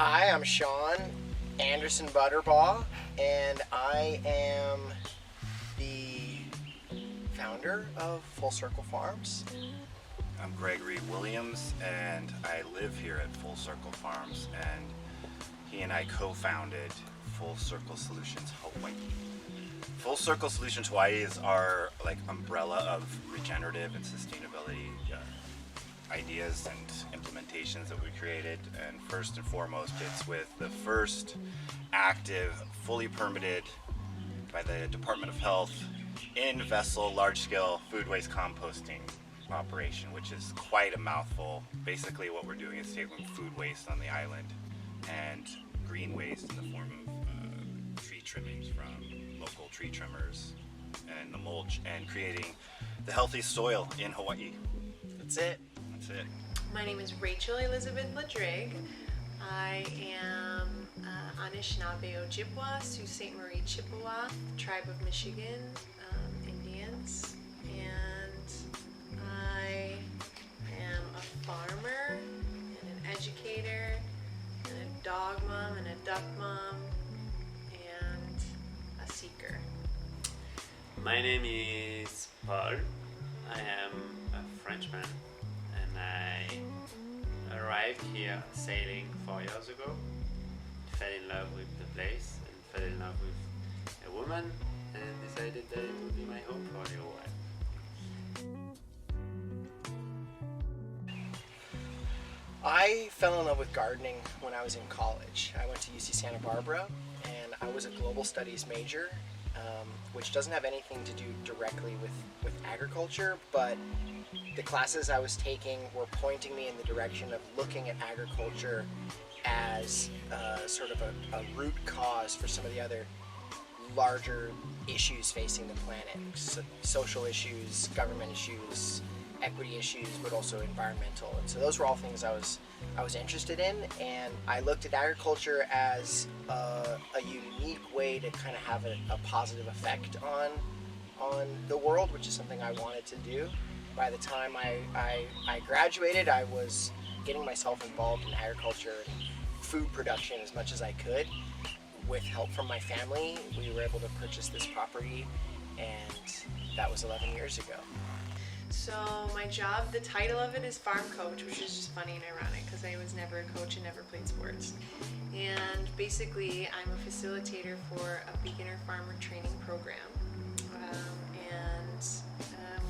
Hi, I'm Sean Anderson Butterbaugh, and I am the founder of Full Circle Farms. I'm Gregory Williams, and I live here at Full Circle Farms, and he and I co-founded Full Circle Solutions Hawaii. Full Circle Solutions Hawaii is our umbrella of regenerative and sustainability ideas and implementations that we created. And first and foremost, it's with the first active, fully permitted by the Department of Health in-vessel large-scale food waste composting operation, which is quite a mouthful. Basically what we're doing is taking food waste on the island and green waste in the form of tree trimmings from local tree trimmers and the mulch, and creating the healthy soil in Hawaii. That's it. That's it. My name is Rachel Elizabeth Ladrig. I am Anishinaabe Ojibwa, Sault Ste. Marie Chippewa, tribe of Michigan, Indians, and I am a farmer and an educator and a dog mom and a duck mom and a seeker. My name is Paul. I am a Frenchman, and I arrived here sailing 4 years ago, fell in love with the place and fell in love with a woman, and decided that it would be my home for a little while. I fell in love with gardening when I was in college. I went to UC Santa Barbara, and I was a global studies major, which doesn't have anything to do directly with agriculture, but the classes I was taking were pointing me in the direction of looking at agriculture as sort of a root cause for some of the other larger issues facing the planet. Social issues, government issues, equity issues, but also environmental. And so those were all things I was interested in, and I looked at agriculture as a unique way to kind of have a positive effect on the world, which is something I wanted to do. By the time I graduated, I was getting myself involved in agriculture and food production as much as I could. With help from my family, we were able to purchase this property, and that was 11 years ago. So my job, the title of it is farm coach, which is just funny and ironic because I was never a coach and never played sports. And basically, I'm a facilitator for a beginner farmer training program.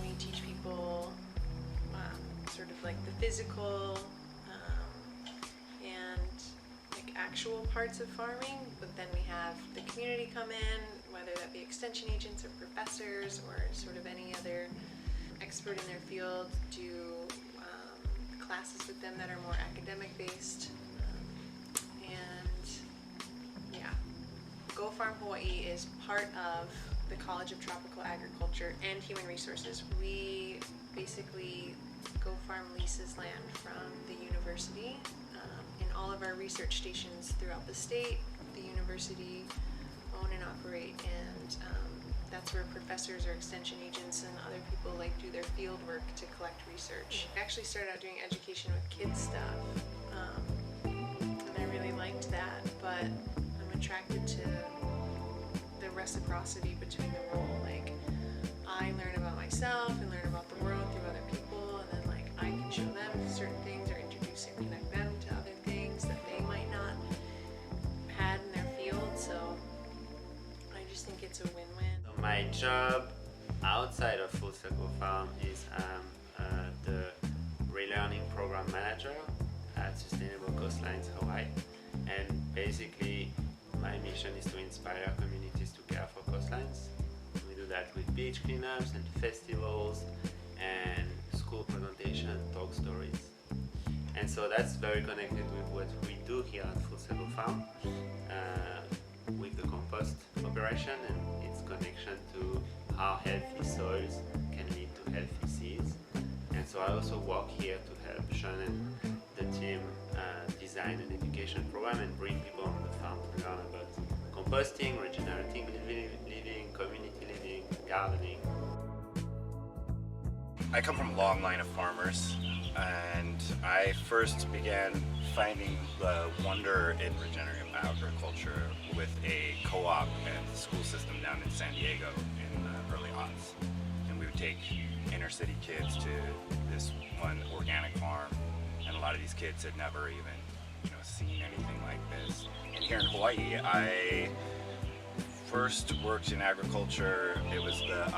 We teach people sort of like the physical and like actual parts of farming, but then we have the community come in, whether that be extension agents or professors or sort of any other expert in their field, do classes with them that are more academic based. Go Farm Hawaii is part of the College of Tropical Agriculture and Human Resources. We basically, Go Farm leases land from the university in all of our research stations throughout the state. The university own and operate, and that's where professors or extension agents and other people do their field work to collect research. I actually started out doing education with kids stuff, and I really liked that, but I'm attracted to the reciprocity between the role. I learn about myself and learn about the world through other people, and then I can show them certain things or introduce and connect them to other things that they might not had in their field. So I just think it's a win-win. My job outside of Full Circle Farm is the Relearning Program Manager at Sustainable Coastlines Hawaii, and basically my mission is to inspire communities to care for coastlines. We do that with beach cleanups and festivals and school presentation, talk stories. And so that's very connected with what we do here at Full Circle Farm with the compost operation and its connection to how healthy soils can lead to healthy seeds. And so I also work here to help Sean and the team design an education program and bring people on the farm to learn about composting, regenerating living, community living, gardening. I come from a long line of farmers, and I first began finding the wonder in regenerative agriculture with a co-op and school system down in San Diego in the early aughts. And we would take inner city kids to this one organic farm, and a lot of these kids had never even, seen anything like this. And here in Hawaii, I first worked in agriculture. It was the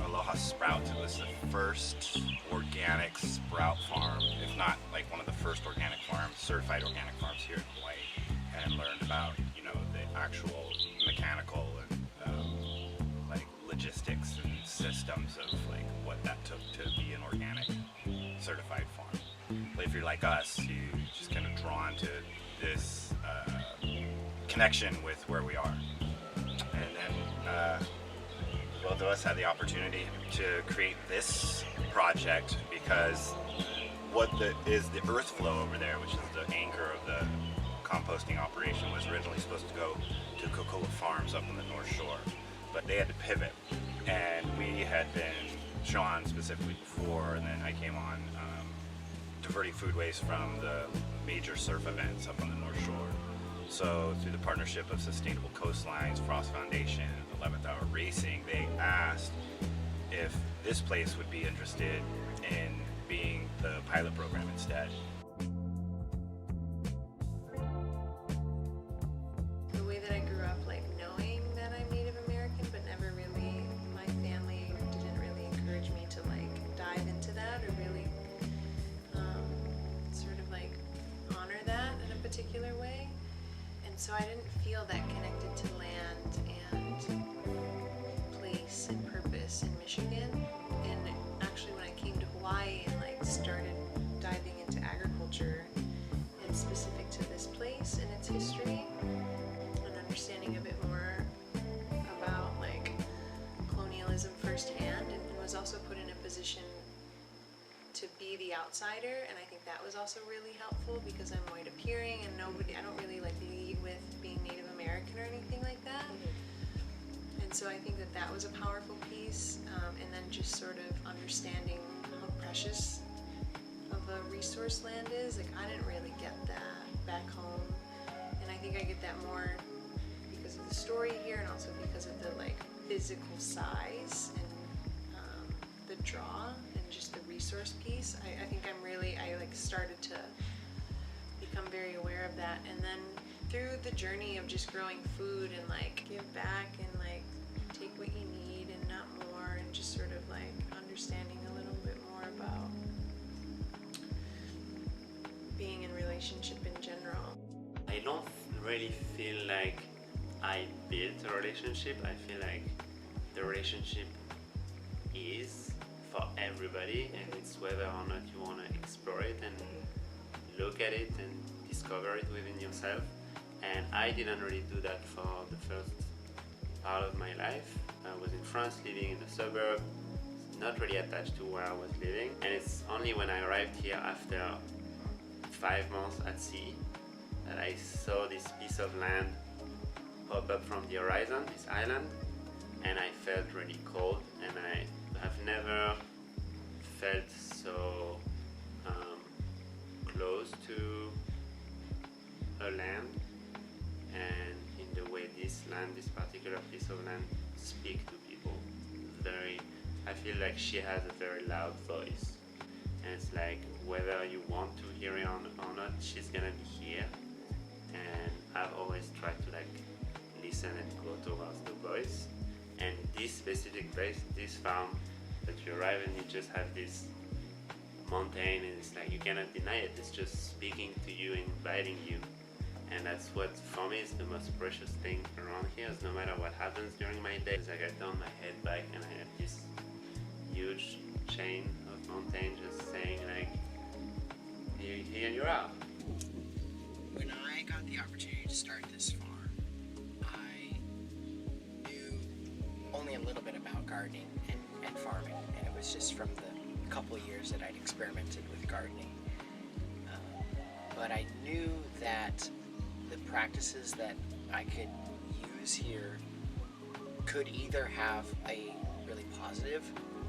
Aloha Sprout. It was the first organic sprout farm, if not like one of the first organic farms, certified organic farms here in Hawaii, and learned about, the actual mechanical and like logistics and systems of like what that took to be an organic certified farm. But if you're like us, you just kind of drawn to this connection with where we are. And then both of us had the opportunity to create this project because is the earth flow over there, which is the anchor of the composting operation, was originally supposed to go to Kokoa Farms up in the North Shore, but they had to pivot, and we had been, Sean specifically before, and then I came on diverting food waste from the major surf events up on the North Shore. So through the partnership of Sustainable Coastlines, Frost Foundation, 11th Hour Racing, they asked if this place would be interested in being the pilot program instead. The way that I grew up, like knowing that I'm Native American, but never really, my family didn't really encourage me to like dive into that or really sort of like honor that in a particular way. And so I didn't feel that connected to land and place and purpose in Michigan. And actually when I came to Hawaii and like started diving into agriculture and specific to this place and its history and understanding a bit more about like colonialism firsthand, and was also put in a position to be the outsider, and I think that was also really helpful because I'm white appearing and I don't really like lead with being Native American or anything like that. And so I think that was a powerful piece, and then just sort of understanding how precious of a resource land is. Like I didn't really get that back home, and I think I get that more because of the story here and also because of the like physical size and the draw and just the resource piece. I think I like started to become very aware of that, and then through the journey of just growing food and like give back and like take what you need and not more, and just sort of like understanding a little bit more about being in relationship in general. I don't really feel like I built a relationship. I feel like the relationship is for everybody, and it's whether or not you want to explore it and look at it and discover it within yourself. And I didn't really do that for the first part of my life. I was in France, living in the suburb, not really attached to where I was living, and it's only when I arrived here after 5 months at sea that I saw this piece of land pop up from the horizon, this island, and I felt really cold, and I have never felt so close to a land, and in the way this particular piece of land speak to people. I feel like she has a very loud voice, and it's like whether you want to hear it or not, she's gonna be here. And I've always tried to like listen and go towards the voice. And this specific place, this farm, that you arrive and you just have this mountain, and it's like you cannot deny it. It's just speaking to you, inviting you. And that's what, for me, is the most precious thing around here. Is no matter what happens during my day, like I turn my head back and I have this huge chain of mountains just saying like, here you are. When I got the opportunity to start this farm, I knew only a little bit about gardening and farming, and it was just from the couple of years that I'd experimented with gardening. But I knew that the practices that I could use here could either have a really positive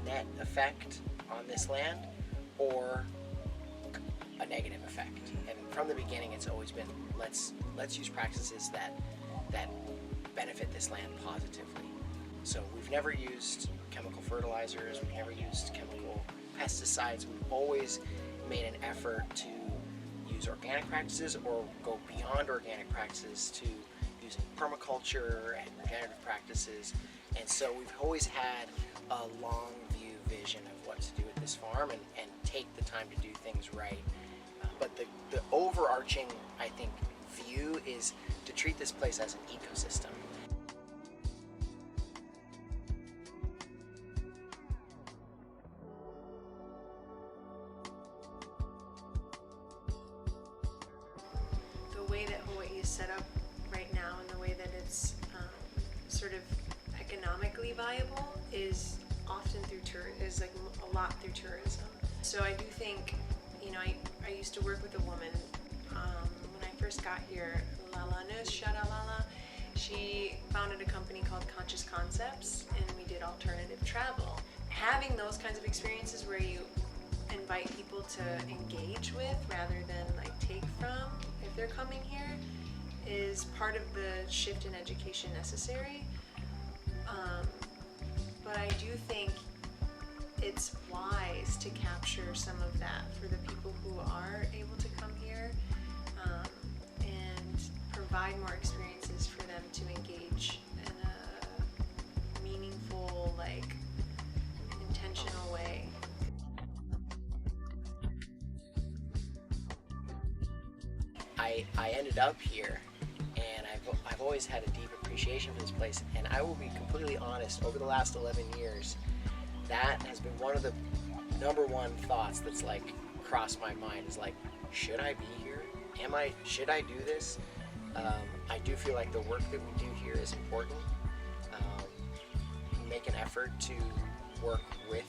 net effect on this land or a negative effect. And from the beginning, it's always been let's use practices that benefit this land positively. So we've never used chemical fertilizers, we've never used chemical pesticides. We've always made an effort to use organic practices or go beyond organic practices to using permaculture and regenerative practices. And so we've always had a long view vision of what to do at this farm and take the time to do things right. But the overarching, I think, view is to treat this place as an ecosystem. The way that Hawaii is set up right now and the way that it's sort of economically viable is often through is like a lot through tourism. So I do think, I used to work with a woman when I first got here, Lala Nus Shadalala. She founded a company called Conscious Concepts, and we did alternative travel. Having those kinds of experiences where you invite people to engage with rather than like take from if they're coming here is part of the shift in education necessary. But I do think it's wise to capture some of that for the people who are able to come here and provide more experiences for them to engage in a meaningful, like, intentional way. I ended up here, and I've always had a deep appreciation for this place, and I will be completely honest, over the last 11 years, that has been one of the number one thoughts that's like crossed my mind is like, should I be here? Should I do this? I do feel like the work that we do here is important. Make an effort to work with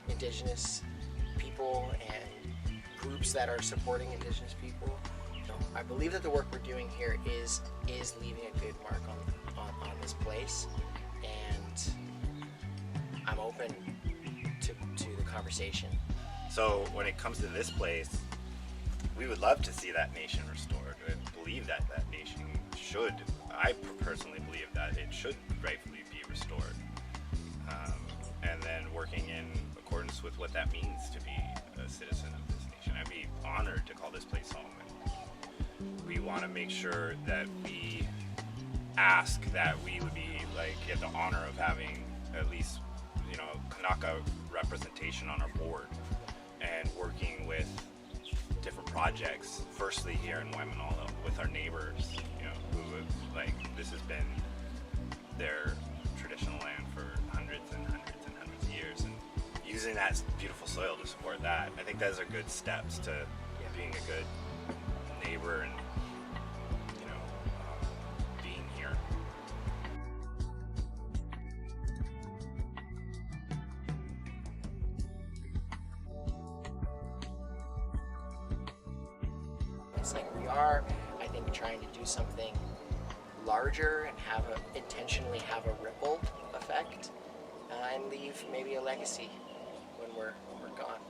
Indigenous people and groups that are supporting Indigenous people. I believe that the work we're doing here is leaving a good mark on this place, and I'm open to the conversation. So when it comes to this place, we would love to see that nation restored. I believe that that nation should, I personally believe that it should rightfully be restored. And then working in accordance with what that means to be a citizen of this nation. I'd be honored to call this place home. And we want to make sure that we ask that we would be get the honor of having at least, Kanaka representation on our board and working with different projects, firstly here in Waimanalo with our neighbors, who have, this has been their traditional land for hundreds and hundreds and hundreds of years, and using that beautiful soil to support that. I think those are good steps to being a good neighbor and being here. It's like we are, I think, trying to do something larger and intentionally have a ripple effect and leave maybe a legacy when we're gone.